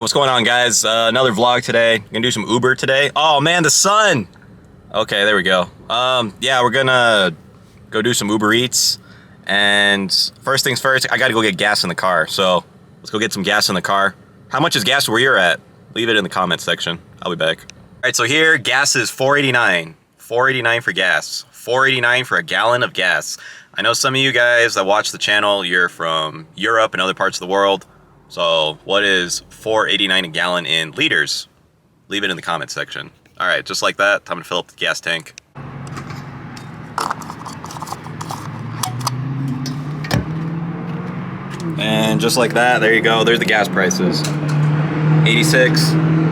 What's going on, guys? Another vlog today. Gonna do some Uber today. Oh man, the sun! Okay, there we go. Yeah, we're gonna go do some Uber Eats. And first things first, I gotta go get gas in the car. So let's go get some gas in the car. How much is gas where you're at? Leave it in the comment section. I'll be back. All right, so here, gas is $4.89. $4.89 for gas. $4.89 for a gallon of gas. I know some of you guys that watch the channel, you're from Europe and other parts of the world. So what is $4.89 a gallon in liters? Leave it in the comment section. All right, just like that, time to fill up the gas tank. And just like that, there you go. There's the gas prices. 86,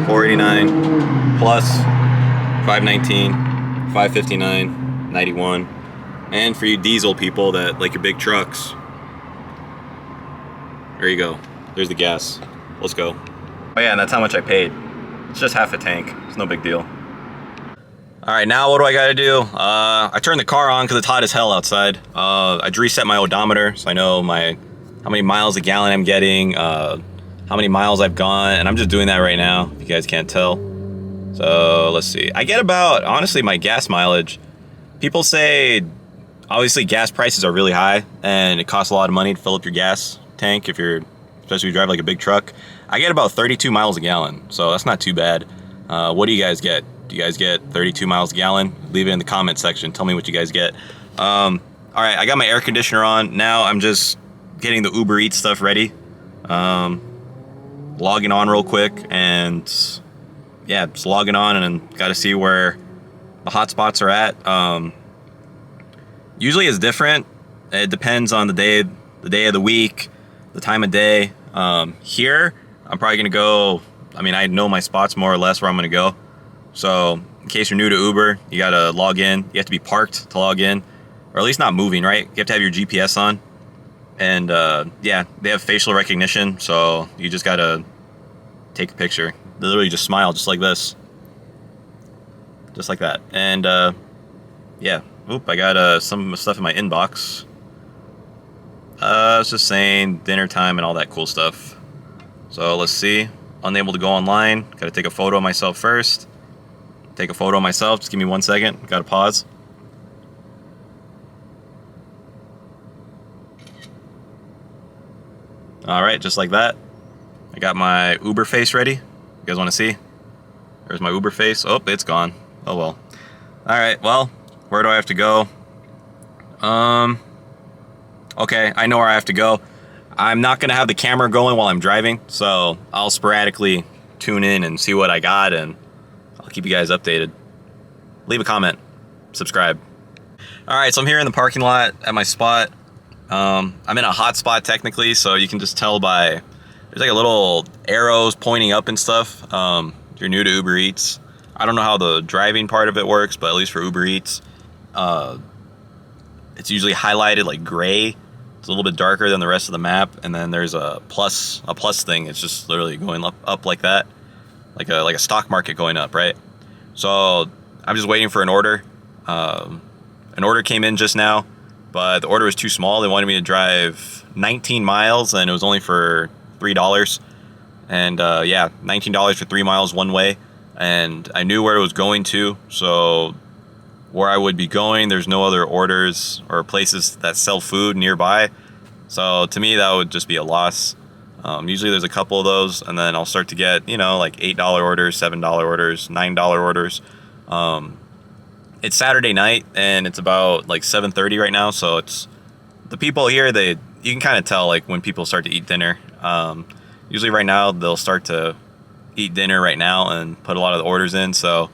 4.89, plus 5.19, 5.59, 91. And for you diesel people that like your big trucks, there you go. There's the gas. Let's go. Oh yeah, and that's how much I paid. It's just half a tank. It's no big deal. All right, now what do I gotta do? I turned the car on because it's hot as hell outside. I reset my odometer so I know how many miles a gallon I'm getting, how many miles I've gone, and I'm just doing that right now, if you guys can't tell. So let's see. I get about, honestly, my gas mileage. People say, obviously gas prices are really high and it costs a lot of money to fill up your gas tank especially if you drive like a big truck. I get about 32 miles a gallon, so that's not too bad. What do you guys get? Do you guys get 32 miles a gallon? Leave it in the comment section. Tell me what you guys get. All right, I got my air conditioner on. Now I'm just getting the Uber Eats stuff ready. Logging on real quick and yeah, just logging on and got to see where the hotspots are at. Usually it's different. It depends on the day of the week, the time of day. Here, I'm probably gonna go, I know my spots more or less where I'm gonna go. So in case you're new to Uber, you gotta log in. You have to be parked to log in, or at least not moving, right? You have to have your GPS on. And yeah, they have facial recognition, so you just gotta take a picture. They literally just smile just like this. Just like that. And yeah, I got some stuff in my inbox. It's just saying dinner time and all that cool stuff. So let's see. Unable to go online. Gotta take a photo of myself first. Take a photo of myself. Just give me 1 second. Gotta pause. All right, just like that. I got my Uber face ready. You guys want to see? There's my Uber face. Oh, it's gone. Oh well. All right, well, where do I have to go? Okay, I know where I have to go. I'm not gonna have the camera going while I'm driving, so I'll sporadically tune in and see what I got, and I'll keep you guys updated. Leave a comment, subscribe. All right, so I'm here in the parking lot at my spot. I'm in a hot spot technically, so you can just tell by, there's like a little arrows pointing up and stuff. If you're new to Uber Eats, I don't know how the driving part of it works, but at least for Uber Eats, it's usually highlighted like gray. It's a little bit darker than the rest of the map, and then there's a plus thing. It's just literally going up like that, like a stock market going up, right? So I'm just waiting for an order. An order came in just now, but the order was too small. They wanted me to drive 19 miles, and it was only for $3. And yeah, $19 for 3 miles one way. And I knew where it was going to, so where I would be going, there's no other orders or places that sell food nearby. So to me, that would just be a loss. Usually there's a couple of those, and then I'll start to get, like $8 orders, $7 orders, $9 orders. It's Saturday night, and it's about like 7:30 right now, so it's the people here, you can kind of tell like when people start to eat dinner. Usually right now they'll start to eat dinner right now and put a lot of the orders in, so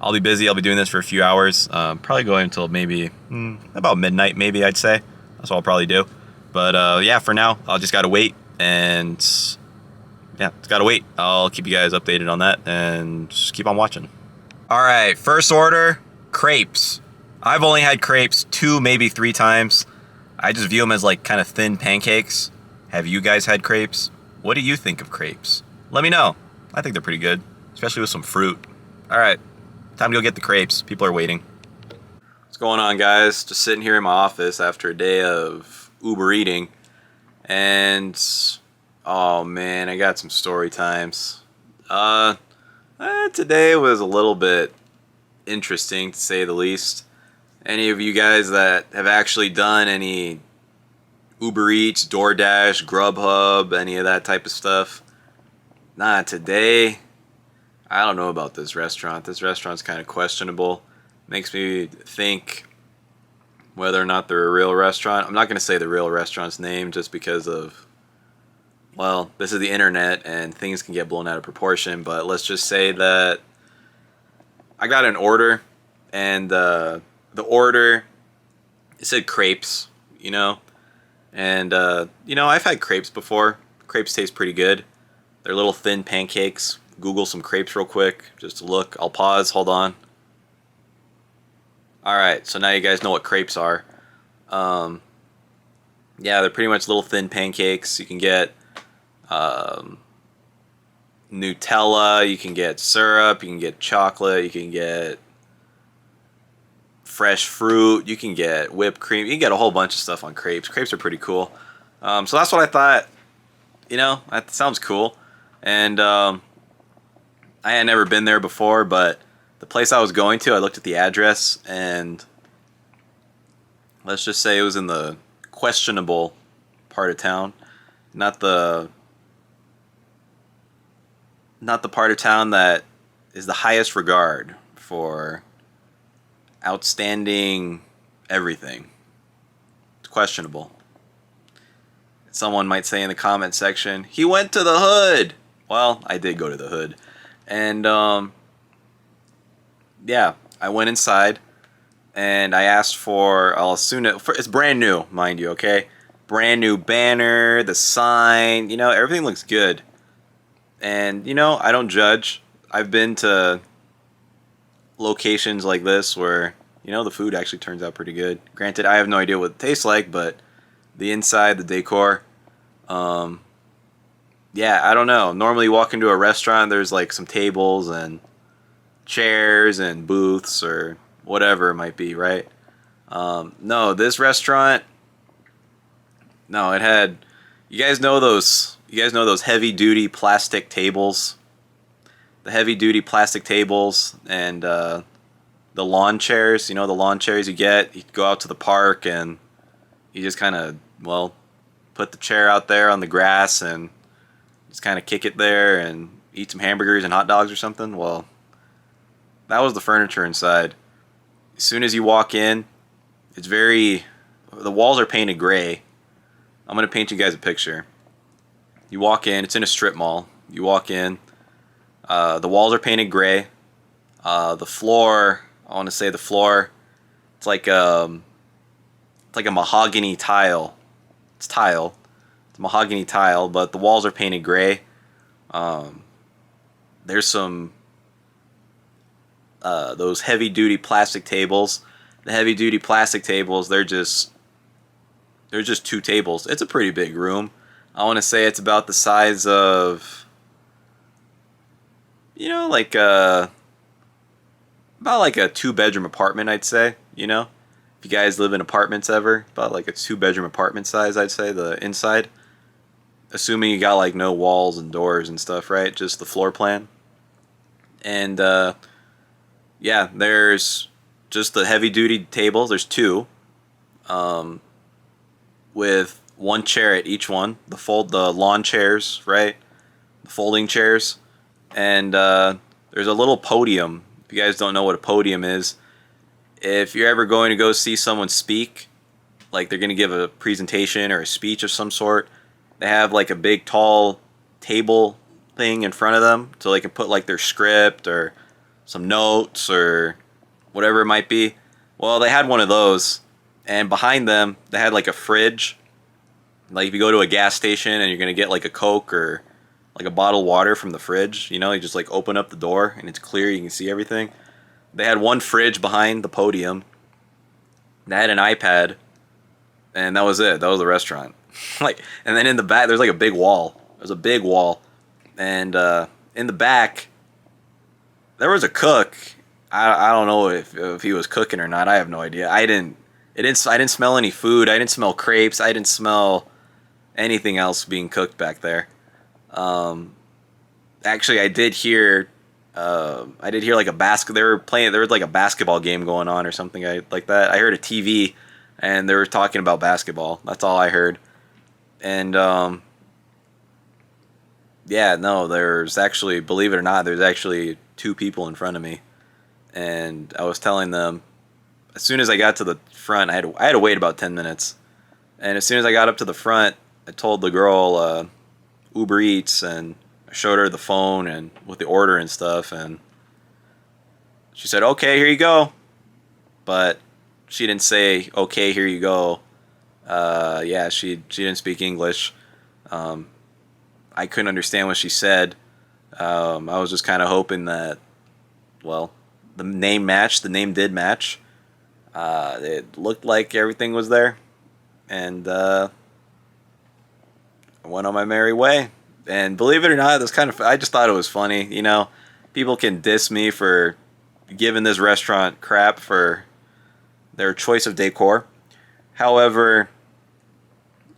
I'll be busy. I'll be doing this for a few hours, probably going until maybe about midnight, maybe, I'd say. That's what I'll probably do. But yeah, for now, I'll just gotta wait, and yeah, just gotta wait. I'll keep you guys updated on that, and just keep on watching. All right, first order, crepes. I've only had crepes 2, maybe 3 times. I just view them as like kind of thin pancakes. Have you guys had crepes? What do you think of crepes? Let me know. I think they're pretty good, especially with some fruit. All right. Time to go get the crepes. People are waiting. What's going on, guys? Just sitting here in my office after a day of Uber eating. And Oh man, I got some story times. Uh, Today was a little bit interesting to say the least. Any of you guys that have actually done any Uber Eats, DoorDash, Grubhub, any of that type of stuff? Nah, today, I don't know about this restaurant. This restaurant's kind of questionable. Makes me think whether or not they're a real restaurant. I'm not going to say the real restaurant's name just because of, well, this is the internet and things can get blown out of proportion, but let's just say that I got an order and the order, it said crepes, you know? And, I've had crepes before. Crepes taste pretty good. They're little thin pancakes. Google some crepes real quick just to look. I'll pause. Hold on. Alright, so now you guys know what crepes are. Um, yeah, they're pretty much little thin pancakes. You can get um, Nutella, you can get syrup, you can get chocolate, you can get fresh fruit, you can get whipped cream, you can get a whole bunch of stuff on crepes. Crepes are pretty cool. So that's what I thought. That sounds cool. And I had never been there before, but the place I was going to, I looked at the address, and let's just say it was in the questionable part of town, not the part of town that is the highest regard for outstanding everything. It's questionable. Someone might say in the comment section, he went to the hood. Well, I did go to the hood. And yeah, I went inside and I asked for, it's brand new, mind you, okay? Brand new banner, the sign, everything looks good. And, I don't judge. I've been to locations like this where, the food actually turns out pretty good. Granted, I have no idea what it tastes like, but the inside, the decor, yeah, I don't know. Normally you walk into a restaurant, there's like some tables and chairs and booths or whatever it might be, right? No, this restaurant, no, it had, you guys know those heavy duty plastic tables? The heavy duty plastic tables and the lawn chairs, the lawn chairs you get, you go out to the park and you just kind of, well, put the chair out there on the grass and just kind of kick it there and eat some hamburgers and hot dogs or something. Well, that was the furniture inside. As soon as you walk in, the walls are painted gray. I'm going to paint you guys a picture. You walk in, it's in a strip mall. You walk in, the walls are painted gray. The floor, it's like a mahogany tile. It's tile. It's mahogany tile, but the walls are painted gray. There's some those heavy duty plastic tables. The heavy duty plastic tables, they're just two tables. It's a pretty big room. I want to say it's about the size of, about like a 2-bedroom apartment, I'd say. If you guys live in apartments ever, about like a 2-bedroom apartment size, I'd say, the inside. Assuming you got like no walls and doors and stuff, right? Just the floor plan. And yeah, there's just the heavy duty tables. There's two, with one chair at each one. The lawn chairs, right? The folding chairs, and there's a little podium. If you guys don't know what a podium is, if you're ever going to go see someone speak, like they're going to give a presentation or a speech of some sort, they have like a big tall table thing in front of them so they can put like their script or some notes or whatever it might be. Well, they had one of those, and behind them they had like a fridge. Like if you go to a gas station and you're going to get like a Coke or like a bottle of water from the fridge, you just like open up the door and it's clear, you can see everything. They had one fridge behind the podium. They had an iPad, and that was it. That was the restaurant. And then in the back, there's like a big wall. There's a big wall, and in the back, there was a cook. I don't know if he was cooking or not. I have no idea. I didn't smell any food. I didn't smell crepes. I didn't smell anything else being cooked back there. Um, Actually, I did hear like a basket. They were playing. There was like a basketball game going on or something like that. I heard a TV, and they were talking about basketball. That's all I heard. And yeah, no, there's actually, believe it or not, there's actually two people in front of me, and I was telling them as soon as I got to the front, I had to wait about 10 minutes, and as soon as I got up to the front, I told the girl Uber Eats, and I showed her the phone and with the order and stuff, and she said, "Okay, here you go," but she didn't say, "Okay, here you go." Yeah, she didn't speak English. Um, I couldn't understand what she said. I was just kind of hoping that, well, the name matched. The name did match. It looked like everything was there, and I went on my merry way. And believe it or not, this kind of, I just thought it was funny. You know, people can diss me for giving this restaurant crap for their choice of decor. However,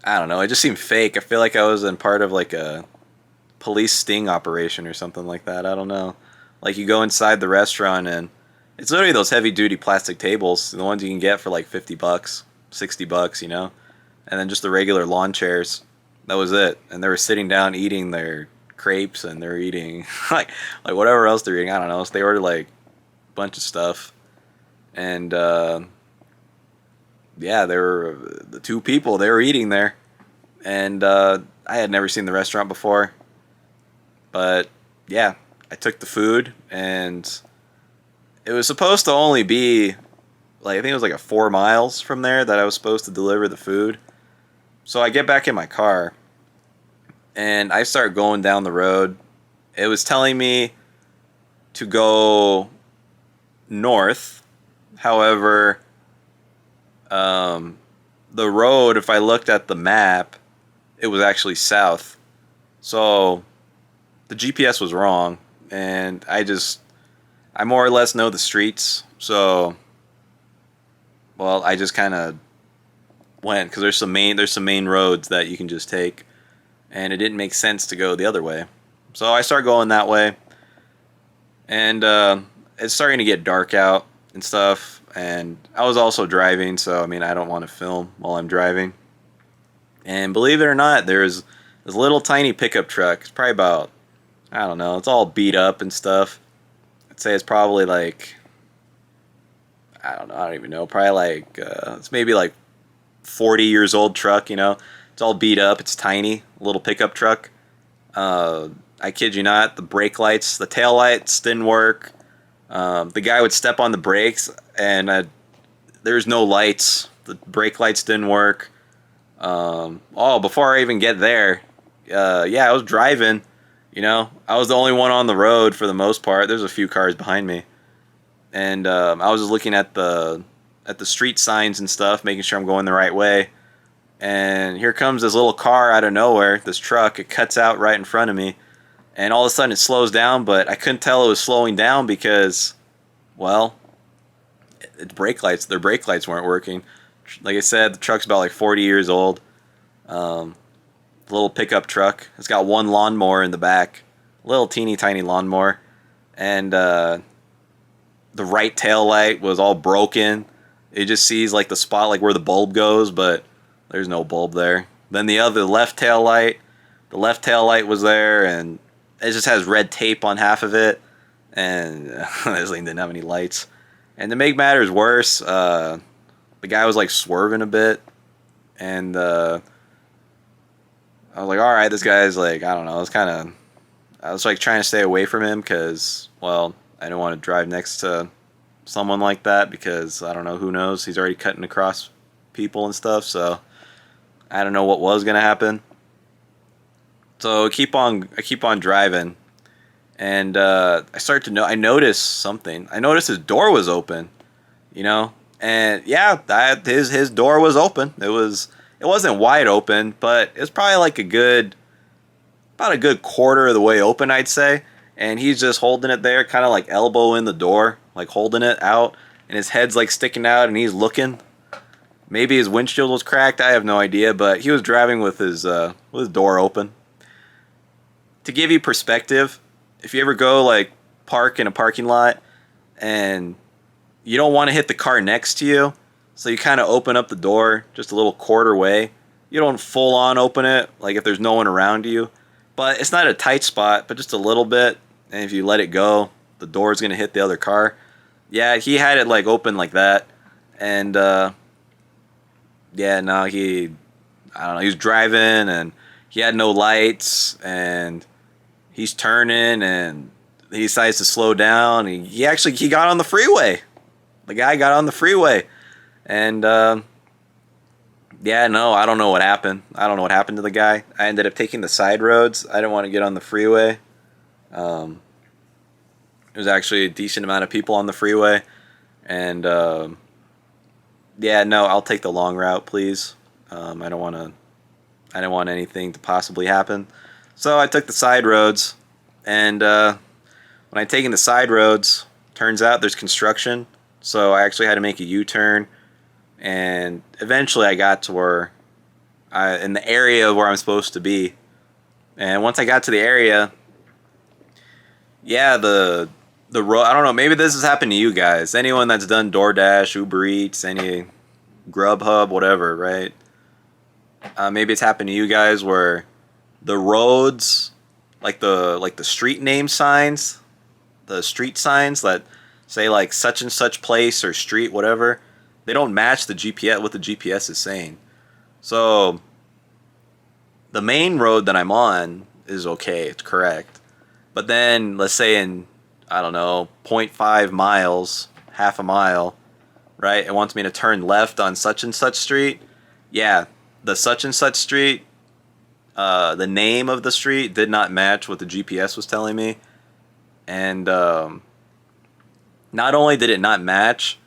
I don't know. It just seemed fake. I feel like I was in part of like a police sting operation or something like that. I don't know. Like you go inside the restaurant and it's literally those heavy duty plastic tables, the ones you can get for like $50, $60, you know? And then just the regular lawn chairs. That was it. And they were sitting down eating their crepes and they're eating like whatever else they're eating. I don't know. So they ordered like a bunch of stuff. And yeah, they were the two people they were eating there. And I had never seen the restaurant before. But yeah, I took the food and it was supposed to only be like, I think it was like a 4 miles from there that I was supposed to deliver the food. So I get back in my car and I start going down the road. It was telling me to go north. However, the road, if I looked at the map, it was actually south. So the GPS was wrong, and I more or less know the streets. So, well, I just kind of went because there's some main roads that you can just take, and it didn't make sense to go the other way. So I start going that way, and it's starting to get dark out and stuff. And I was also driving, so I mean I don't want to film while I'm driving. And believe it or not, there's this little tiny pickup truck. It's probably about, I don't know, it's all beat up and stuff. I'd say it's probably like, I don't know, I don't even know, probably like it's maybe like 40 years old truck, you know. It's all beat up, it's tiny, little pickup truck. I kid you not, the brake lights, the tail lights didn't work. The guy would step on the brakes and there's no lights. The brake lights didn't work. Before I even get there, yeah, I was driving, you know, I was the only one on the road for the most part. There's a few cars behind me. And I was just looking at the street signs and stuff, making sure I'm going the right way. And here comes this little car out of nowhere, this truck. It cuts out right in front of me. And all of a sudden it slows down, but I couldn't tell it was slowing down because, well, their brake lights weren't working. Like I said, the truck's about like 40 years old. Little pickup truck. It's got one lawnmower in the back. Little teeny tiny lawnmower. And the right tail light was all broken. It just sees like the spot like where the bulb goes, but there's no bulb there. Then the left tail light was there, and it just has red tape on half of it, and this thing didn't have any lights. And to make matters worse, the guy was like swerving a bit, and I was like, all right, this guy's like, I don't know, I was like trying to stay away from him because, well, I didn't want to drive next to someone like that because, I don't know, who knows, he's already cutting across people and stuff, so I don't know what was going to happen. So I keep on driving, and I noticed something. I noticed his door was open, you know, and yeah, his door was open. It wasn't wide open, but it was probably like about a good quarter of the way open, I'd say. And he's just holding it there, kind of like elbow in the door, like holding it out, and his head's like sticking out, and he's looking. Maybe his windshield was cracked. I have no idea, but he was driving with his door open. To give you perspective, if you ever go like park in a parking lot and you don't want to hit the car next to you, so you kind of open up the door just a little quarter way. You don't full on open it like if there's no one around you, but it's not a tight spot, but just a little bit. And if you let it go, the door is gonna hit the other car. Yeah, he had it like open like that, and yeah, no, I don't know, he was driving and he had no lights and he's turning and he decides to slow down. He got on the freeway. The guy got on the freeway, and yeah, no, I don't know what happened. I don't know what happened to the guy. I ended up taking the side roads. I didn't want to get on the freeway. There's actually a decent amount of people on the freeway, and yeah, no, I'll take the long route, please. I don't want anything to possibly happen. So I took the side roads, and when I taken the side roads, turns out there's construction, so I actually had to make a U-turn, and eventually I got to where in the area where I'm supposed to be. And once I got to the area, yeah, the road, I don't know, maybe this has happened to you guys. Anyone that's done DoorDash, Uber Eats, any Grubhub, whatever, right? Maybe it's happened to you guys where the roads, like the street name signs, the street signs that say like such and such place or street, whatever, they don't match the GPS, what the GPS is saying. So the main road that I'm on is okay, it's correct. But then let's say in, I don't know, 0.5 miles, half a mile, right? It wants me to turn left on such and such street. Yeah, the such and such street, the name of the street did not match what the GPS was telling me. And not only did it not match,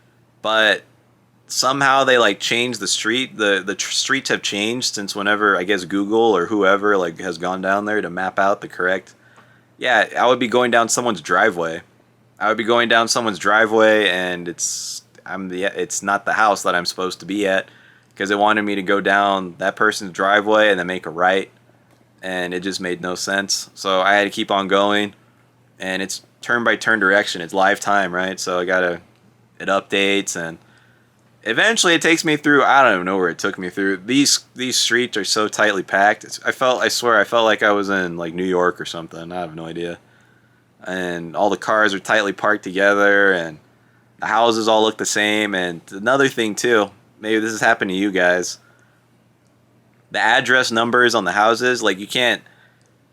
but somehow they like changed the street. The streets have changed since whenever, I guess, Google or whoever like has gone down there to map out the correct. Yeah, I would be going down someone's driveway. And it's not the house that I'm supposed to be at, because it wanted me to go down that person's driveway and then make a right, and it just made no sense. So I had to keep on going, and it's turn by turn direction. It's live time, right? So it updates, and eventually it takes me through. I don't even know where it took me through. These streets are so tightly packed. I swear I felt like I was in like New York or something. I have no idea. And all the cars are tightly parked together, and the houses all look the same. And another thing too, maybe this has happened to you guys. The address numbers on the houses, like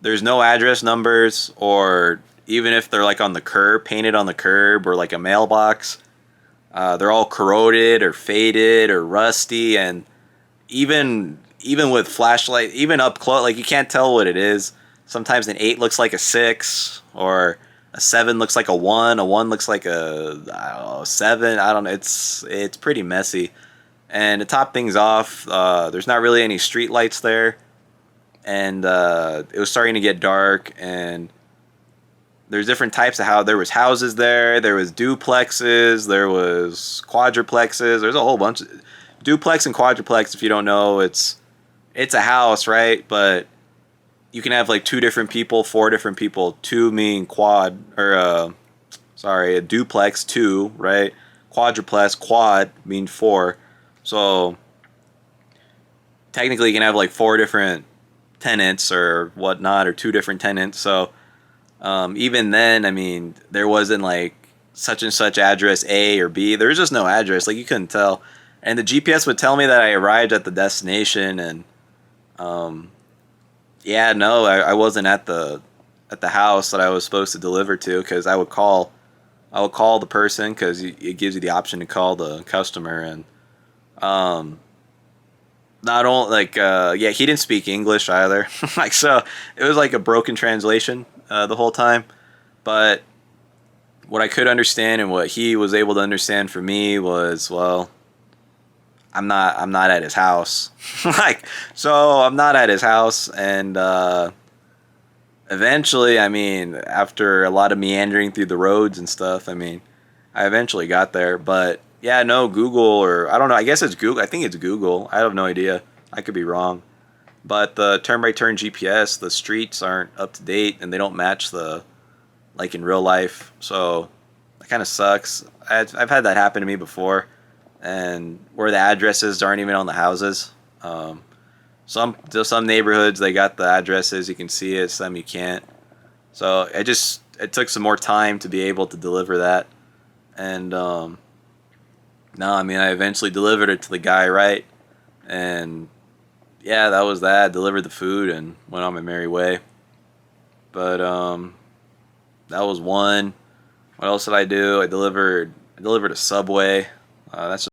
there's no address numbers, or even if they're like on the curb, painted on the curb, or like a mailbox, they're all corroded or faded or rusty. And even with flashlight, even up close, like you can't tell what it is. Sometimes an 8 looks like a 6, or a 7 looks like a 1. A 1 looks like I don't know, 7. I don't know. It's pretty messy. And to top things off, there's not really any street lights there, and it was starting to get dark. And there's different types of how there was houses there. There was duplexes. There was quadruplexes. There's a whole bunch of duplex and quadruplex. If you don't know, it's a house, right? But you can have like 2 different people, 4 different people. 2 mean quad, or a duplex, 2, right? Quadruplex, quad mean 4. So technically you can have like 4 different tenants or whatnot, or 2 different tenants. So even then, I mean, there wasn't like such and such address A or B. There was just no address. Like you couldn't tell. And the GPS would tell me that I arrived at the destination, and yeah, no, I wasn't at the house that I was supposed to deliver to, because I would call the person, because it gives you the option to call the customer. And not only like yeah, he didn't speak English either. Like, so it was like a broken translation the whole time. But what I could understand and what he was able to understand for me was, well, I'm not at his house. Like, so I'm not at his house. And eventually, I mean, after a lot of meandering through the roads and stuff, I mean, I eventually got there. But Yeah, no, Google, or I don't know. I guess it's Google. I think it's Google. I have no idea. I could be wrong. But the turn-by-turn GPS, the streets aren't up to date and they don't match the like in real life. So that kind of sucks. I've had that happen to me before, and where the addresses aren't even on the houses. Um, some neighborhoods they got the addresses, you can see it. Some you can't. So it took some more time to be able to deliver that. And no, I mean I eventually delivered it to the guy, right? And yeah, that was that. I delivered the food and went on my merry way. But that was one. What else did I do? I delivered a Subway. That's